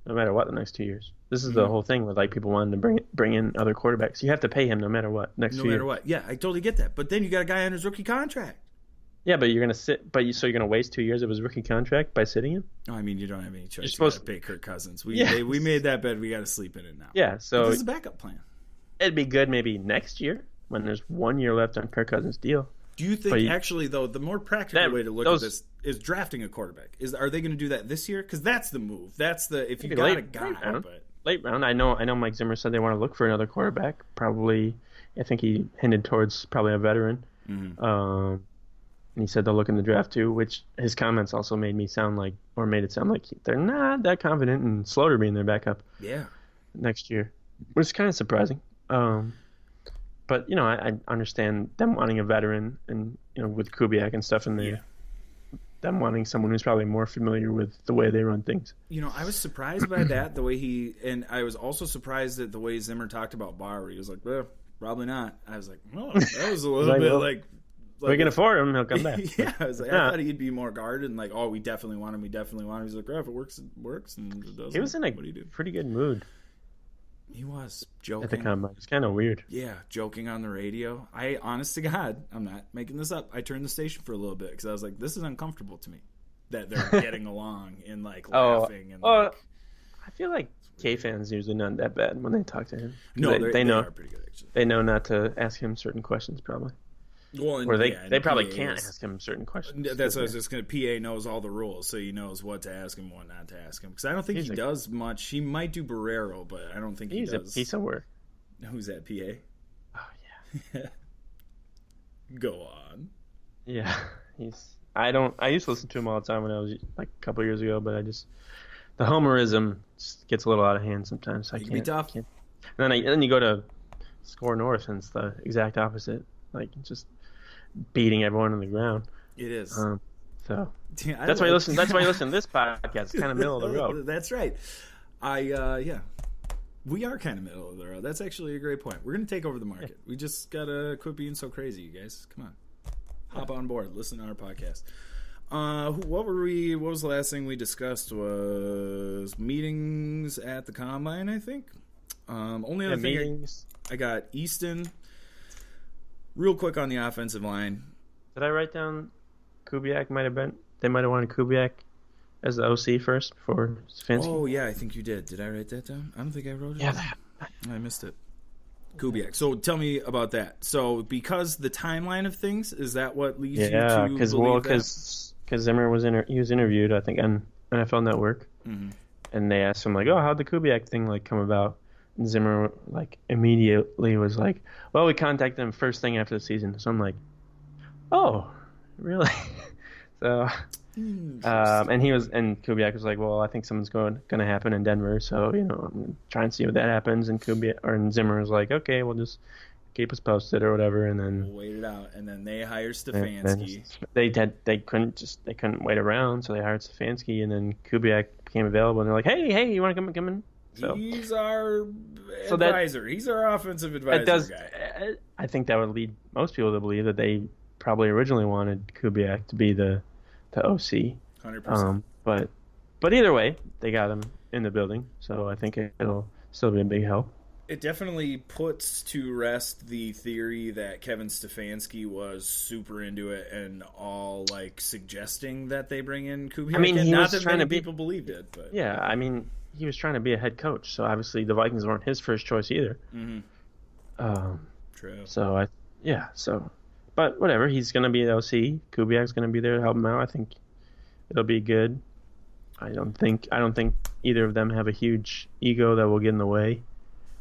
no matter what the next 2 years. This is the whole thing with people wanting to bring in other quarterbacks. You have to pay him no matter what next 2 years. No matter what. Yeah, I totally get that. But then you got a guy on his rookie contract. Yeah, but you're gonna sit. So you're gonna waste 2 years of his rookie contract by sitting him? No, I mean you don't have any choice. You got to pay Kirk Cousins. We made that bed. We got to sleep in it now. Yeah, so this is a backup plan. It'd be good maybe next year when there's 1 year left on Kirk Cousins' deal. Do you think actually though the more practical way to look at this is drafting a quarterback? Are they going to do that this year? Because that's the move. That's the if you got a guy. Late round. I know. Mike Zimmer said they want to look for another quarterback. Probably, I think he hinted towards probably a veteran. Mm-hmm. And he said they'll look in the draft too, which his comments also made it sound like they're not that confident in Slaughter being their backup. Yeah. Next year, which is kind of surprising. But I understand them wanting a veteran, and with Kubiak and stuff in there, them wanting someone who's probably more familiar with the way they run things. I was surprised by that, the way and I was also surprised at the way Zimmer talked about Bauer. He was like, well, probably not. I was like, oh, that was a little bit like we can afford him, he'll come back. Yeah, I was like, I thought he'd be more guarded and we definitely want him. We definitely want him. He's like, if it works, it works, and if it doesn't, he was in a pretty good mood. He was joking at the combine. It's kind of weird. Yeah, joking on the radio. Honest to God, I'm not making this up. I turned the station for a little bit because I was like, this is uncomfortable to me that they're getting along and laughing and I feel like K fans usually not that bad when they talk to him. No, they know. Are pretty good, actually. They know not to ask him certain questions, probably. Well, or they probably can't ask him certain questions. That's what I was just going to. PA knows all the rules, so he knows what to ask him, what not to ask him. Because I don't think he does much. He might do Barrero, but I don't think he does. He's a piece of work. Who's that? PA? Oh yeah. Go on. Yeah, I used to listen to him all the time when I was a couple of years ago, but the homerism just gets a little out of hand sometimes. So it can be tough. And then you go to Score North, and it's the exact opposite. Just beating everyone on the ground. It is. So that's why you listen. That's why you listen to this podcast. It's kind of middle of the road. That's right. We are kind of middle of the road. That's actually a great point. We're going to take over the market. We just got to quit being so crazy, you guys. Come on. Hop on board. Listen to our podcast. What was the last thing we discussed was meetings at the Combine, I think. Only other thing I got Easton. Real quick on the offensive line. Did I write down Kubiak they might have wanted Kubiak as the OC first before Stefanski? Oh, yeah, I think you did. Did I write that down? I don't think I wrote it down. I missed it. Kubiak. So tell me about that. So because the timeline of things, is that what leads you to believe that? Because Zimmer was interviewed, I think, on NFL Network, and they asked him, how'd the Kubiak thing, come about? And Zimmer, immediately was like, well, we contacted him first thing after the season. So I'm like, oh, really? So, and Kubiak was like, well, I think something's going to happen in Denver. So, I'm going to try and see what that happens. And Zimmer was like, okay, we'll just keep us posted or whatever. And then we'll wait it out. And then they hired Stefanski. They couldn't wait around. So they hired Stefanski, and then Kubiak became available. And they're like, hey, you want to come in? So, he's our advisor. He's our offensive advisor guy. I think that would lead most people to believe that they probably originally wanted Kubiak to be the OC. 100%. But either way, they got him in the building, so I think still be a big help. It definitely puts to rest the theory that Kevin Stefanski was super into it and all like suggesting that they bring in Kubiak. I mean, he not was that trying many to be, people believed it, but yeah, I mean, he was trying to be a head coach, so obviously the Vikings weren't his first choice either. True. So but whatever, he's going to be the OC. Kubiak's going to be there to help him out. I think it'll be good. I don't think either of them have a huge ego that will get in the way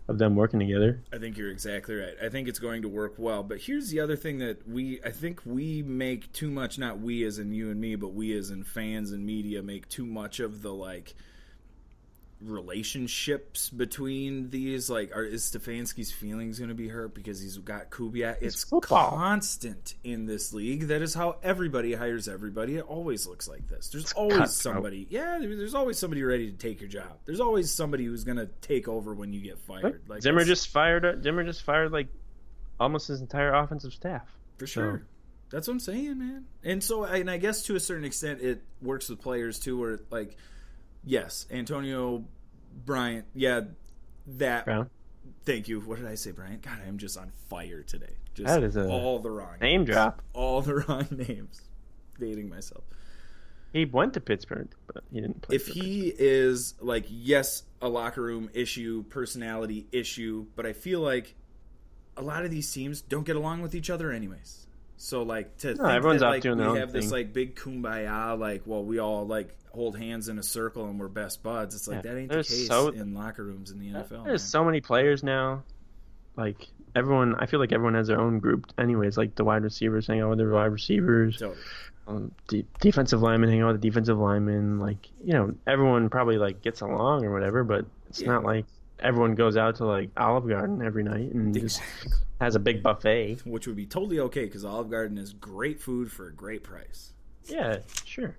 of them working together. I think you're exactly right. I think it's going to work well. But here's the other thing that I think we make too much, not we as in you and me, but we as in fans and media make too much of the like relationships between these. Like, is Stefanski's feelings going to be hurt because he's got Kubiak? It's constant in this league. That is how everybody hires everybody. It always looks like this. There's always somebody. Yeah, there's always somebody ready to take your job. There's always somebody who's going to take over when you get fired. Like Zimmer just fired like almost his entire offensive staff. For sure. So. That's what I'm saying, man. And so, and I guess to a certain extent, it works with players too, where like. Yes, Antonio Bryant. Yeah, that. Brown. Thank you. What did I say, Bryant? God, I'm just on fire today. Just that is all the wrong name names. Drop. All the wrong names. Dating myself. He went to Pittsburgh, but he didn't play. If he is like, yes, a locker room issue, personality issue, but I feel like a lot of these teams don't get along with each other, anyways. So like think everyone's that, out like, doing their own we have this thing. like big kumbaya, like we all like hold hands in a circle and we're best buds. It's like that ain't the case in locker rooms in the NFL. There's so many players now. Like everyone, I feel like everyone has their own group. Anyways, like the wide receivers hang out with their wide receivers. Totally. Defensive linemen hang out with the defensive linemen. Like everyone probably like gets along or whatever, but it's not like everyone goes out to like Olive Garden every night and just has a big buffet, which would be totally okay because Olive Garden is great food for a great price. Yeah, sure.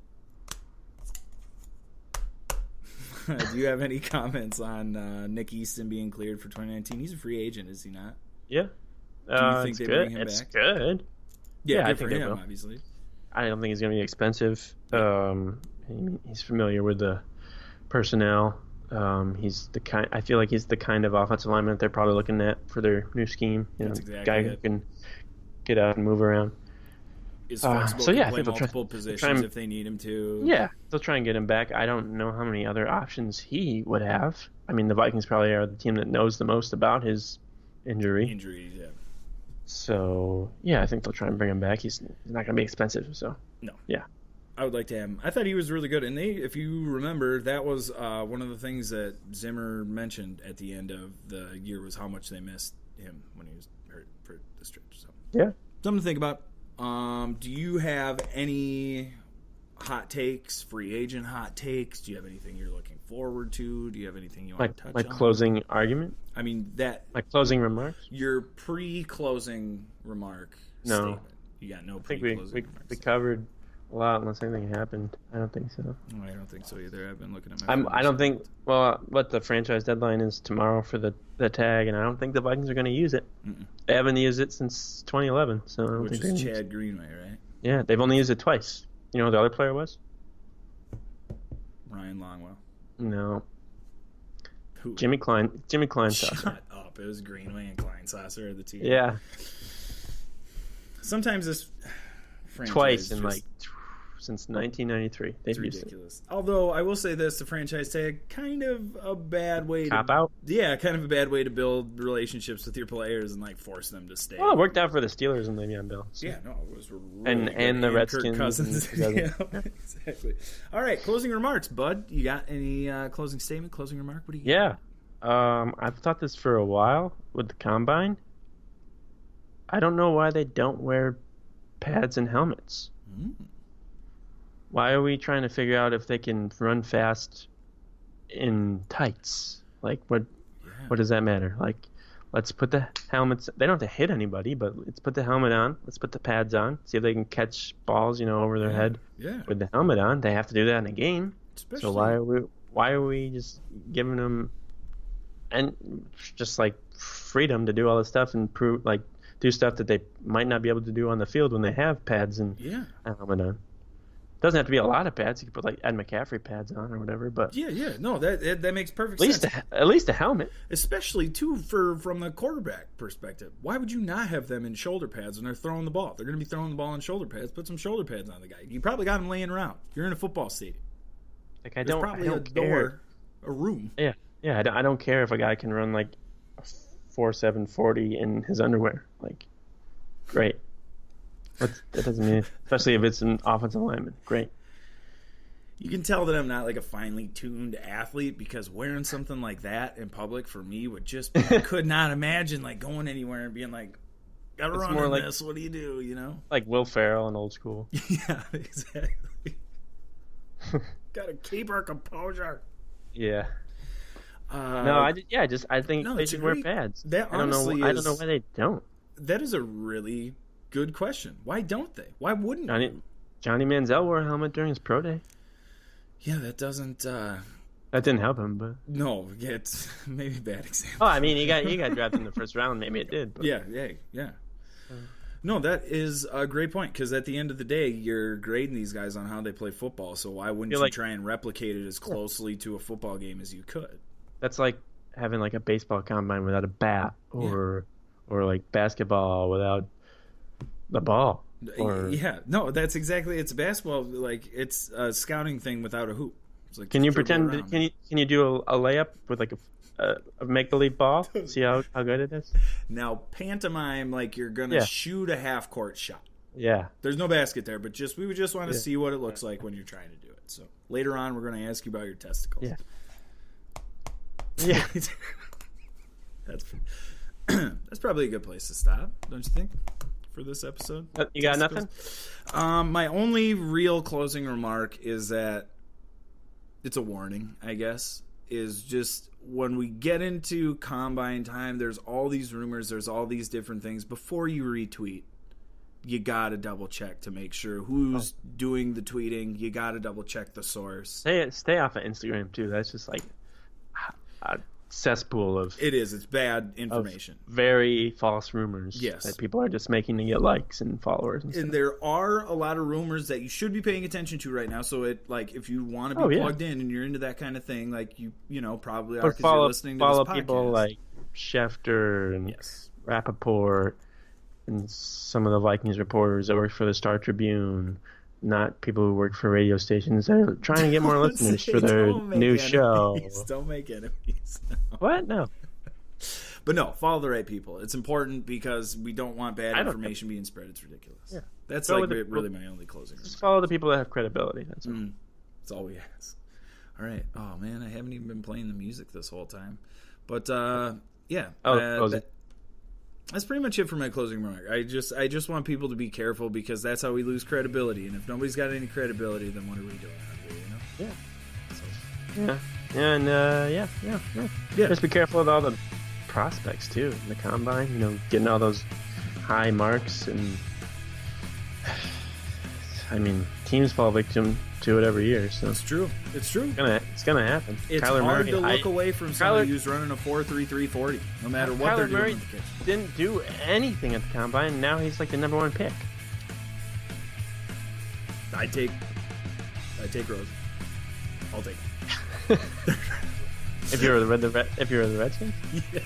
Do you have any comments on Nick Easton being cleared for 2019? He's a free agent, is he not? Yeah. Do you think they bring him it's back? good. Yeah, I good think for they him, will. obviously. I don't think he's going to be expensive. He's familiar with the personnel. He's the kind. I feel like he's the kind of offensive lineman that they're probably looking at for their new scheme. That's exactly guy who can get out and move around. Is flexible. So yeah, can I play think they'll multiple positions if they need him to. Yeah, they'll try and get him back. I don't know how many other options he would have. I mean, the Vikings probably are the team that knows the most about his injury. Injuries, yeah. So yeah, I think they'll try and bring him back. He's not going to be expensive. So no. Yeah. I would like to have him. I thought he was really good. And if you remember, that was one of the things that Zimmer mentioned at the end of the year was how much they missed him when he was hurt for the stretch. So yeah, something to think about. Do you have any hot takes, free agent hot takes? Do you have anything you're looking forward to? Do you have anything you want to touch on? My closing argument? I mean, my closing remarks? Your pre-closing remark statement. You got no pre-closing remarks. We covered a lot unless anything happened. I don't think so. I don't think so either. I've been looking at my I don't think, what the franchise deadline is tomorrow for the tag, and I don't think the Vikings are going to use it. Mm-mm. They haven't used it since 2011. So I don't Which think is Chad Greenway, right? Yeah, they've only used it twice. You know who the other player was? Ryan Longwell. No. Who? Jimmy Kleinsasser. Shut up. It was Greenway and Kleinsasser are the two. Yeah. Sometimes this franchise twice in since 1993. It's ridiculous. Although I will say this, the franchise tag, kind of a bad way Cop out? Yeah, kind of a bad way to build relationships with your players and like force them to stay. Well, it worked out for the Steelers and Le'Veon Bell. So. Yeah, no, it was really and the Redskins. Kirk Cousins. Yeah, exactly. All right, closing remarks, bud. You got any closing statement, closing remark? What do you got? Yeah. I've thought this for a while with the Combine. I don't know why they don't wear pads and helmets. Why are we trying to figure out if they can run fast in tights? Like, what does that matter? Like, let's put the helmets. They don't have to hit anybody, but let's put the helmet on. Let's put the pads on. See if they can catch balls, over their head with the helmet on. They have to do that in a game. So why are we just giving them and just like freedom to do all this stuff and do stuff that they might not be able to do on the field when they have pads and a helmet on? Doesn't have to be a lot of pads. You could put like Ed McCaffrey pads on or whatever. But yeah. No, that makes perfect sense. At least a helmet. Especially too from the quarterback perspective. Why would you not have them in shoulder pads when they're throwing the ball? They're going to be throwing the ball in shoulder pads. Put some shoulder pads on the guy. You probably got him laying around. You're in a football stadium. Like There's probably a door, a room. Yeah. I don't care if a guy can run like a 4.7 40 in his underwear. Like, great. That doesn't mean, especially if it's an offensive lineman. Great. You can tell that I'm not like a finely tuned athlete because wearing something like that in public for me would just I could not imagine like going anywhere and being like, gotta run on this. What do you do? You know, like Will Ferrell in Old School. Yeah, exactly. Gotta keep our composure. Yeah. I think they should wear pads. That I don't know why they don't. That is a really good question. Why don't they? Why wouldn't Johnny Manziel wore a helmet during his pro day? Yeah, that doesn't. That didn't help him, but no, it's maybe a bad example. Oh, I mean, he got drafted in the first round. Maybe it did. But. Yeah. No, that is a great point because at the end of the day, you're grading these guys on how they play football. So why wouldn't you try and replicate it as closely to a football game as you could? That's like having like a baseball combine without a bat, or like basketball without the ball. No, that's exactly. It's basketball. Like it's a scouting thing without a hoop. It's like can you pretend? Can you do a layup with like a make believe ball? See how good it is. Now pantomime like you're gonna shoot a half court shot. Yeah. There's no basket there, but we would just want to see what it looks like when you're trying to do it. So later on, we're gonna ask you about your testicles. Yeah. Yeah. That's probably a good place to stop, don't you think? For this episode. You got nothing? My only real closing remark is that it's a warning, I guess, is just when we get into combine time, there's all these rumors, there's all these different things. Before you retweet, you got to double check to make sure who's doing the tweeting. You got to double check the source. Stay off of Instagram, too. That's just like a cesspool of... It is. It's bad information. Very false rumors. Yes. That people are just making to get likes and followers and stuff. And there are a lot of rumors that you should be paying attention to right now. So if you want to be plugged in and you're into that kind of thing, like you probably are because you're listening to this podcast. Follow people like Schefter and Rappaport and some of the Vikings reporters that work for the Star Tribune. Not people who work for radio stations that are trying to get more listeners for their new show. Don't make enemies. No. What? No. But no, follow the right people. It's important because we don't want bad information being spread. It's ridiculous. Yeah. That's really my only closing remark. Just follow the people that have credibility. That's all. That's all we ask. All right. Oh, man, I haven't even been playing the music this whole time. But, yeah. That's pretty much it for my closing remark. I just want people to be careful because that's how we lose credibility. And if nobody's got any credibility, then what are we doing out here, you know? Yeah. Yeah. Just be careful with all the prospects, too, in the combine. Getting all those high marks. And, I mean, teams fall victim to it every year. So it's true. It's gonna happen. It's Kyler hard Murray, to look away from somebody who's running a 4.33 40, no matter what they're doing in the kitchen. Didn't do anything at the combine. Now he's like the number one pick. I take Rose. I'll take it. If you're the Redskins, yes.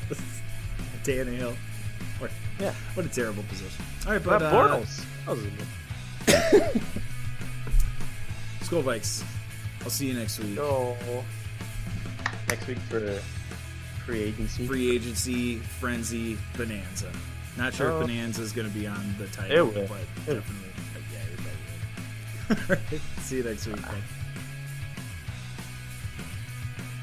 Tannehill. What a terrible position. All right, but Bortles. Skol Vikes. I'll see you next week. Next week for free agency frenzy bonanza. Not sure if bonanza is going to be on the title, but definitely. Yeah, everybody will. All right. See you next week. Bye.